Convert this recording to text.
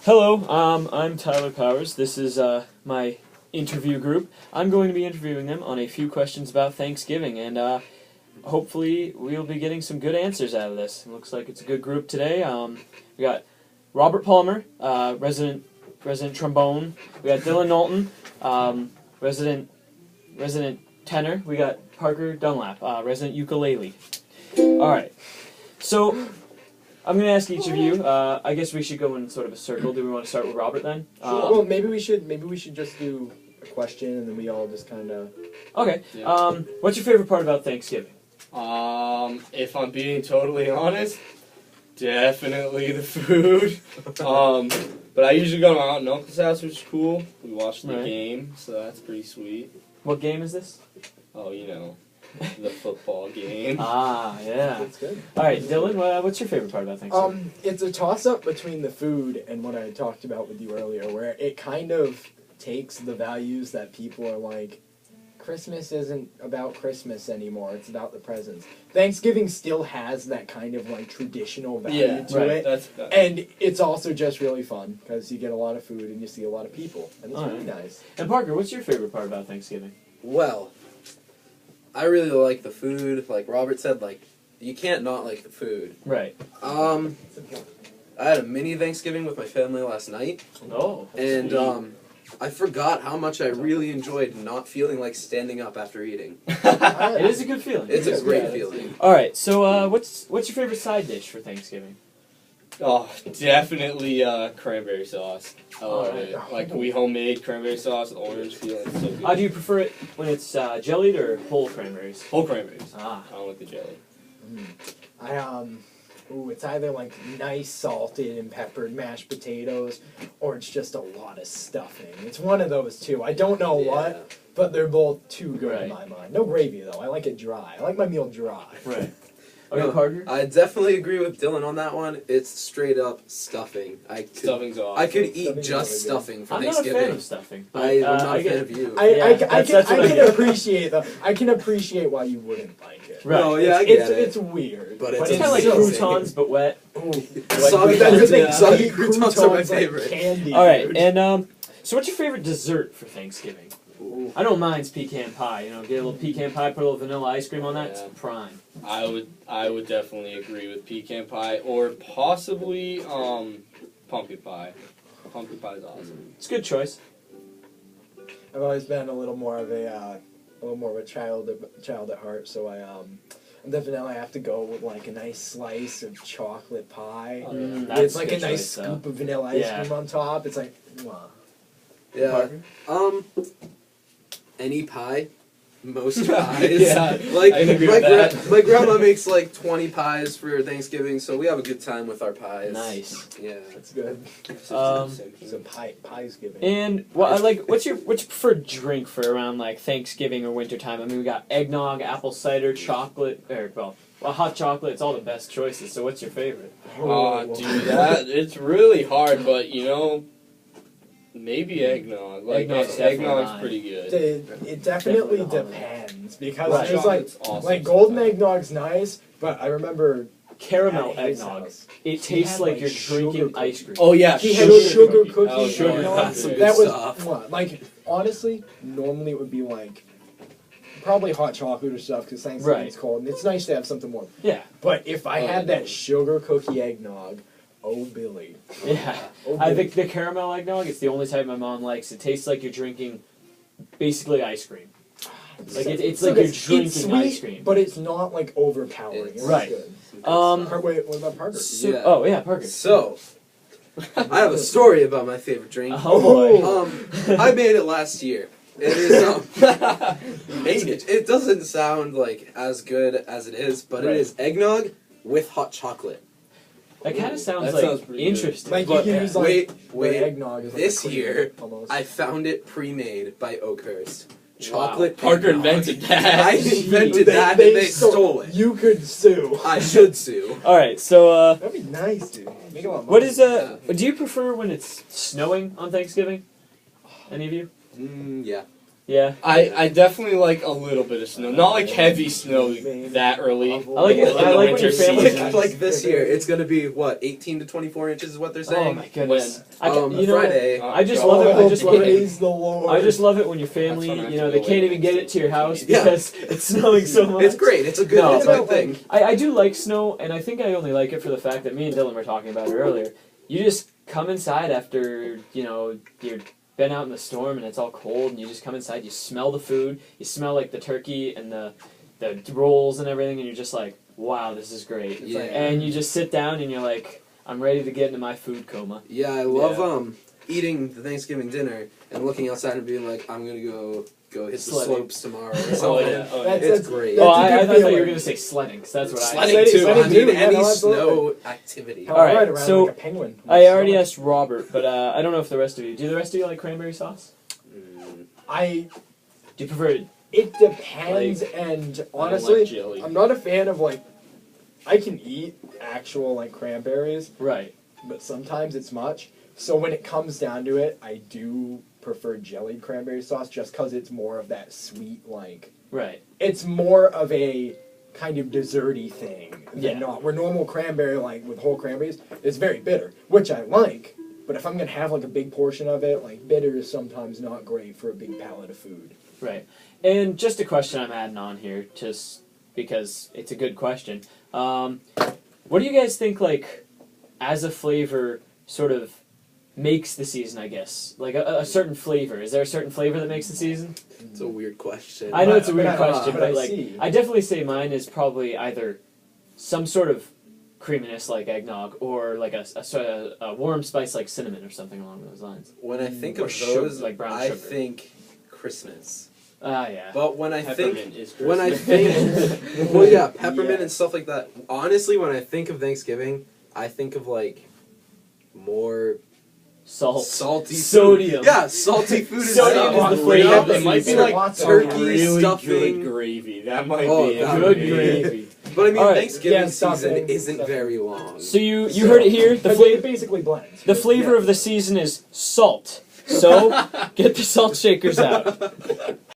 Hello, I'm Tyler Powers. This is my interview group. I'm going to be interviewing them on a few questions about Thanksgiving, and hopefully we'll be getting some good answers out of this. It looks like it's a good group today. We got Robert Palmer, resident trombone. We got Dylan Knowlton, resident tenor. We got Parker Dunlap, resident ukulele. All right, so I'm going to ask each of you. I guess we should go in sort of a circle. Do we want to start with Robert then? Sure. Well, maybe we should just do a question and then we all just kind of. Okay. Yeah. What's your favorite part about Thanksgiving? If I'm being totally honest, definitely the food. But I usually go to my aunt and uncle's house, which is cool. We watch the game, so that's pretty sweet. What game is this? Oh, you know, the football game. Ah, yeah. That's good. All right, Dylan, what's your favorite part about Thanksgiving? It's a toss-up between the food and what I talked about with you earlier, where it kind of takes the values that people are like, Christmas isn't about Christmas anymore, it's about the presents. Thanksgiving still has that kind of like traditional value to it. That's And it's also just really fun, because you get a lot of food and you see a lot of people, and it's really nice. And Parker, what's your favorite part about Thanksgiving? Well, I really like the food. Like Robert said, like, you can't not like the food. Right. I had a mini Thanksgiving with my family last night. Oh. And, I forgot how much I really enjoyed not feeling like standing up after eating. It is a good feeling. It's a great feeling. All right, so what's your favorite side dish for Thanksgiving? Oh, definitely cranberry sauce. I love Alright. it. Like, we homemade cranberry sauce with orange peel. It's so good. Do you prefer it when it's jellied or whole cranberries? Whole cranberries. Ah. I don't like the jelly. It's either like nice salted and peppered mashed potatoes, or it's just a lot of stuffing. It's one of those two. I don't know what, but they're both too good in my mind. No gravy though. I like it dry. I like my meal dry. Right. Okay, Parker? I definitely agree with Dylan on that one. It's straight up stuffing. Stuffing's awesome. I could eat Stuffing's just really good. stuffing for I'm not a Thanksgiving. fan of stuffing. But, I'm not I a get fan it. of you. I that's what I can get. appreciate though. I can appreciate why you wouldn't like it. Right. No, yeah, I get it. It's weird, But It's it's kind of like so croutons, but wet. Soggy That's the thing. croutons, soggy Eat croutons are my croutons like favorite. candy, All right, dude. and so what's your favorite dessert for Thanksgiving? I know mine's pecan pie. You know, get a little pecan pie, put a little vanilla ice cream on that. Yeah. It's prime. I would definitely agree with pecan pie or possibly pumpkin pie. Pumpkin pie is awesome. It's a good choice. I've always been a little more of a child at heart, so I definitely have to go with like a nice slice of chocolate pie. That's It's like good a nice choice, though. scoop of vanilla ice Yeah. cream on top. It's like, mwah. Yeah. Parker? Any pie. Most pies. Yeah, Like I agree with that. my grandma makes like 20 pies for Thanksgiving, so we have a good time with our pies. Nice. Yeah. That's good. Um, So pie's giving. And what's your preferred drink for around like Thanksgiving or wintertime? I mean, we got eggnog, apple cider, chocolate, or hot chocolate. It's all the best choices. So what's your favorite? Dude, it's really hard, but you know, maybe eggnog. Like Eggnog's definitely eggnog's mine. pretty good. It definitely Definitely. depends, because Right. there's like Chocolate's awesome like golden sometimes. eggnog's nice, but I remember Caramel at his eggnog. house, It he tastes had, like like, you're drinking sugar ice cream. Oh yeah, he had sugar cookie Oh, sugar eggnog. cookie. Some good That was stuff. like honestly, normally it would be like probably hot chocolate or stuff because Thanksgiving's Right. cold and it's nice to have something warm. Yeah. But if I Oh, had yeah. that sugar cookie eggnog, oh Billy, Yeah. oh I Billy. think the caramel eggnog, it's the only type my mom likes. It tastes like you're drinking basically ice cream. Like it's So like you're good. drinking It's sweet, ice cream. but it's not like overpowering. It's Right. Good. Wait, what about Parker? So, Yeah. Oh yeah, Parker. So, I have a story about my favorite drink. Oh boy. I made it last year. It is it doesn't sound like as good as it is, but Right. it is eggnog with hot chocolate. That kind of sounds That like sounds pretty good. interesting. Like you But can use like wait, the eggnog is like this a cream, year, almost. I found it pre-made by Oakhurst. Chocolate Parker eggnog. invented that. I invented that and they stole it. You could sue. I should sue. All right, so That'd be nice, dude. Make a lot of what money. is do you prefer when it's snowing on Thanksgiving? Any of you? Yeah. Yeah. I definitely like a little bit of snow. Not like heavy snow that early. I like it. In I the like when winter your family- season. Like this year, it's gonna be what 18 to 24 inches is what they're Oh saying. my goodness. When? You know, Friday. I just Oh, love it. I Oh, just love it. praise the Lord. I just love it when your family, That's when I you know, have they to can't go even get it to your house Yeah. because it's snowing so much. It's great. It's a good. No, it's a but good thing. I do like snow, and I think I only like it for the fact that me and Dylan were talking about it earlier. You just come inside after, you know, you've been out in the storm and it's all cold, and you just come inside, you smell the food, you smell like the turkey and the rolls and everything, and you're just like, wow, this is great. Yeah. And you just sit down and you're like, I'm ready to get into my food coma. Yeah, I love Yeah. eating the Thanksgiving dinner and looking outside and being like, I'm gonna go hit the Sledding. slopes tomorrow or Oh something. yeah. Oh, yeah. That's- It's great. That's Oh, a I good thought you were feeling. going to say sledding, because that's what Sledding I too. Sledding I too, mean, yeah, any no, absolutely. snow activity. All Alright, right, around so like a penguin. I already asked Robert, but I don't know if the rest of you. Do the rest of you like cranberry sauce? I. Do you prefer it? It depends, and honestly, like jelly. I'm not a fan of like. I can eat actual like cranberries, Right. but sometimes it's much. So when it comes down to it, I do prefer jellied cranberry sauce just because it's more of that sweet like. Right. It's more of a kind of desserty thing than Yeah. not. Where normal cranberry, like with whole cranberries, is very bitter, which I like. But if I'm gonna have like a big portion of it, like bitter is sometimes not great for a big palate of food. Right. And just a question I'm adding on here, just because it's a good question. What do you guys think, like, as a flavor, sort of makes the season, I guess? Like, a certain flavor. Is there a certain flavor that makes the season? It's a weird question. I know it's a But weird I- question, but but, I like, see. I definitely say mine is probably either some sort of creaminess like eggnog, or like a sort of a warm spice like cinnamon or something along those lines. When I think Or of sugar, those, like brown I sugar. think Christmas. Ah, yeah. But when I think Peppermint is when I Christmas. think, well, yeah, peppermint Yes. and stuff like that. Honestly, when I think of Thanksgiving, I think of like more Salt. salty Sodium. Food. Yeah, salty food is Sodium stuff. is the flavor of the It might be season. like Lots of turkey really stuffing. good Good gravy. That might Oh, be that it. Good would be- gravy. But I mean, All right. Thanksgiving Yeah, season stuffing, isn't stuffing. very long. So you heard it here. The But flavor. it basically blends. The flavor of the season is salt. So, get the salt shakers out.